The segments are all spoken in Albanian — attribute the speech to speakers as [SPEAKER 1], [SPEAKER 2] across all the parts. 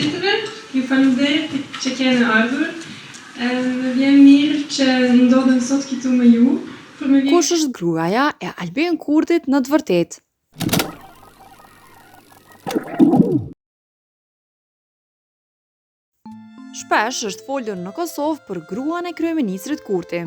[SPEAKER 1] përshëndetjeve, ju falenderoj që keni ardhur. Më vjen mirë që ndodhem sot këtu me ju.
[SPEAKER 2] Kush është gruaja e Albin Kurtit në të vërtetë? Shpesh është folur në Kosovë për gruan e kryeministrit Kurti.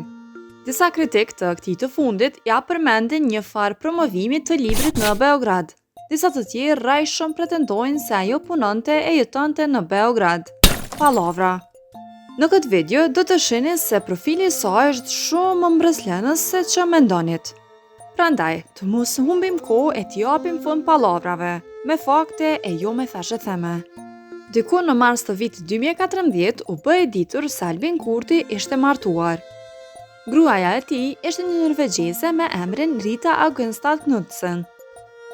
[SPEAKER 2] Disa kritik të këtij të fundit ja përmendin një farë promovimit të librit në Beograd. Disa të tjerë rrajshëm pretendojnë se ajo punonte e jetonte në Beograd. Pallavra. Në këtë video do të shihni se profili i saj është shumë më mbreslënës se që mendonit. Prandaj, të mos humbim kohë e t'i japim fund pallavrave, me fakte e jo me thashe theme. Diku në mars të vitit 2014 u bë e ditur se Albin Kurti ishte martuar. Gruaja e tij ishte një norvegjeze me emrin Rita Augenstat Knudsen.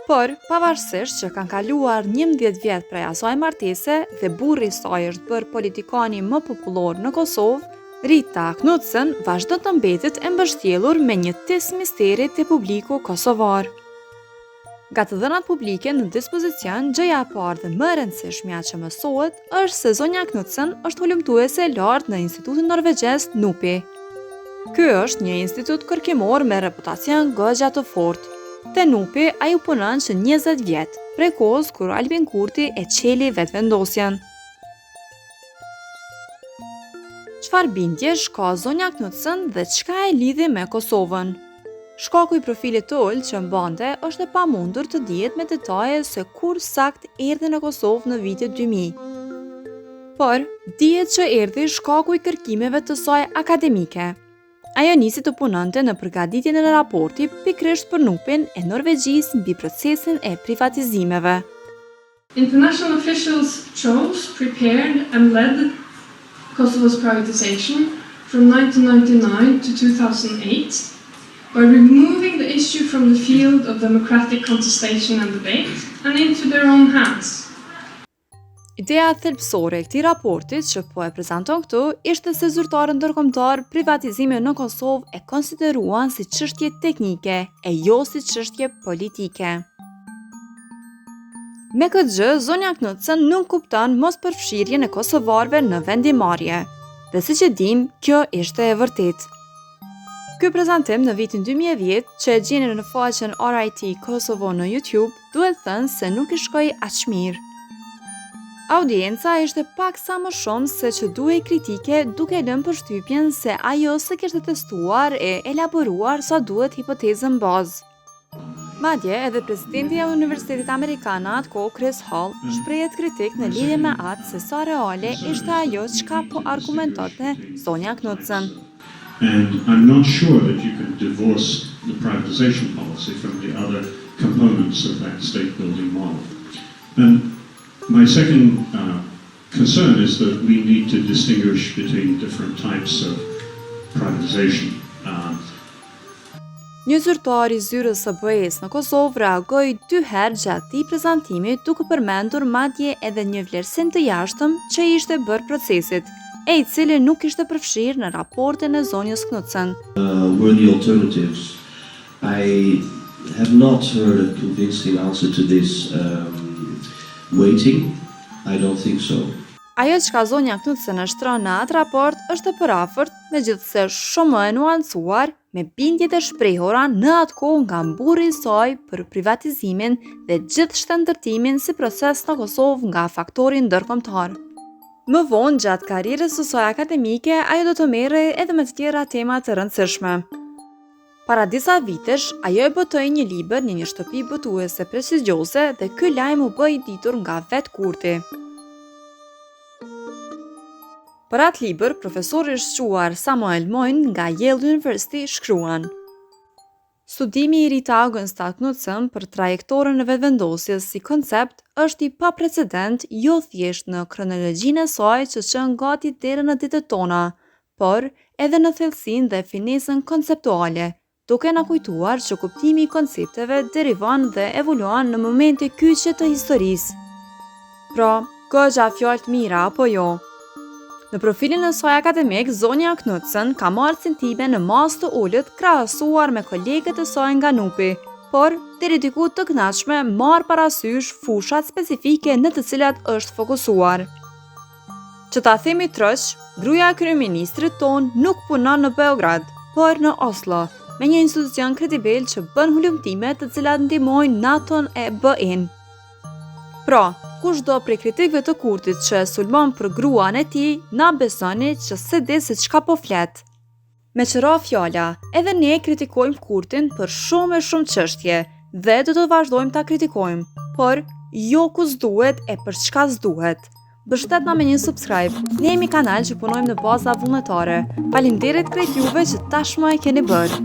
[SPEAKER 2] Por, pavarësisht që kanë kaluar 11 vjet prej asaj martese dhe burri i saj është bërë politikani më popullor në Kosovë, Rita Knudsen vazhdon të mbetet e mbështjellur me një tis misteri te publiku kosovar. Nga të dhënat publike në dispozicion, gjëja e parë dhe më e rëndësishmja që mësohet është se zonja Knudsen është hulumtuese e lartë në Institutin Norvegjez NUPI. Ky është një institut kërkimor me reputacion goxha të fortë. Te NUPI ai u punon që 20 vjet, prej kohës kur Albin Kurti e qeli vetëvendosjen. Çfarë bindjesh ka zonja Knudsen dhe çka e lidhi me Kosovën? Shkaku i profilit të ulët që mbante është e pamundur të dihet me detaje se kur sakt erdhi në Kosovë në vitet 2000. Por, dihet që erdhi shkaku i kërkimeve të saj akademike. Ajo nisi të punonte në përgatitjen e raporti pikërisht për NUPin e Norvegjisë mbi procesin e privatizimeve.
[SPEAKER 1] International officials chose, prepared and led Kosovo's privatization from 1999 to 2008 by removing the issue from the field of democratic contestation and debate and into their own hands.
[SPEAKER 2] Ideja thelbësore e këtij raportit që po e prezanton këtu ishte se zyrtarët ndërkombëtar privatizime në Kosovë e konsideruan si çështje teknike e jo si çështje politike. Me këtë gjë, zonja Knudsen nuk kupton mospërfshirjen e kosovarëve në vendimarrje. Dhe siç e dim, kjo ishte e vërtetë. Ky prezantim në vitin 2010, që e gjeni në faqen RIT Kosovo në YouTube, duhet thënë se nuk i shkoi aq mirë. Audienca ishte pak sa më shumë se që duhej kritike duke lënë përshtypjen se ajo s'e kishte testuar e elaboruar sa duhet hipotezën bazë. Madje edhe presidenti i Universitetit Amerikan atë Chris Hall shprehet kritik në lidhje me atë se sa reale ishte ajo çka po argumentonte zonja Knudsen.
[SPEAKER 3] And I'm not sure that you can divorce the privatization policy from the other components of that state-building model. And my second concern is that we need to distinguish between different types of privatization.
[SPEAKER 2] Një zyrtar i zyrës së BE-s në Kosovë reagoi 2 herë gjatë këtij prezantimi duke përmendur madje edhe një vlerësim të jashtëm që ishte bërë procesit, e i cili nuk ishte përfshirë në raportin e zonjës Knudsen.
[SPEAKER 4] Were the alternatives? I have not heard a convincing answer to this. Waiting? I don't think so.
[SPEAKER 2] Ajo çka zonja Knudsen e shtron në atë raport është e përafërt, megjithse shumë e nuancuar, me bindjet e shprehura në atë kohë nga burri i saj për privatizimin dhe gjithë shëndërtimin si proces në Kosovë nga faktori ndërkombëtar. Më vonë, gjatë karrierës së saj akademike, ajo do të merrej edhe me të tjera tema të rëndësishme. Para disa vitesh, ajo e botoi një libër në një shtëpi botuese prestigjioze dhe ky lajm u bë i ditur nga vetë Kurti. Për atë libër, profesori i shquar Samuel Moyne nga Yale University shkruan: Studimi i Rita Augenstat Knudsen për trajektorën e vetëvendosjes si koncept është i paprecedent jo thjesht në kronologjinë e saj që çon gati deri në ditët tona, por edhe në thellësinë dhe finesën konceptuale, duke na kujtuar që kuptimi i koncepteve derivon dhe evoluon në momente kyçe të historisë. Pra, goxha fjalë të mira apo jo? Në profilin e saj akademik, zonja Knudsen ka marrë cintime në masë të ulët krahasuar me kolegët e saj nga NUPI, por deri diku të kënaqshme marr parasysh fushat specifike në të cilat është fokusuar. Që ta themi trosh, gruaja e kryeministrit ton nuk punon në Beograd, por në Oslo, me një institucion kredibil që bën hulumtime të cilat ndihmojnë NATO-n e BE-n. Pra, kushdo prej kritikëve të Kurtit që sulmon për gruan e tij, na besoni që se di se çka po flet. Me qëra fjala, edhe ne kritikojmë Kurtin për shumë çështje dhe do të vazhdojmë ta kritikojmë, por jo ku s'duhet e për çka s'duhet. Bështetna me një subscribe, ne jemi kanal që punojmë në baza vullnetare. Faleminderit krejt juve që tashmë e keni bërë.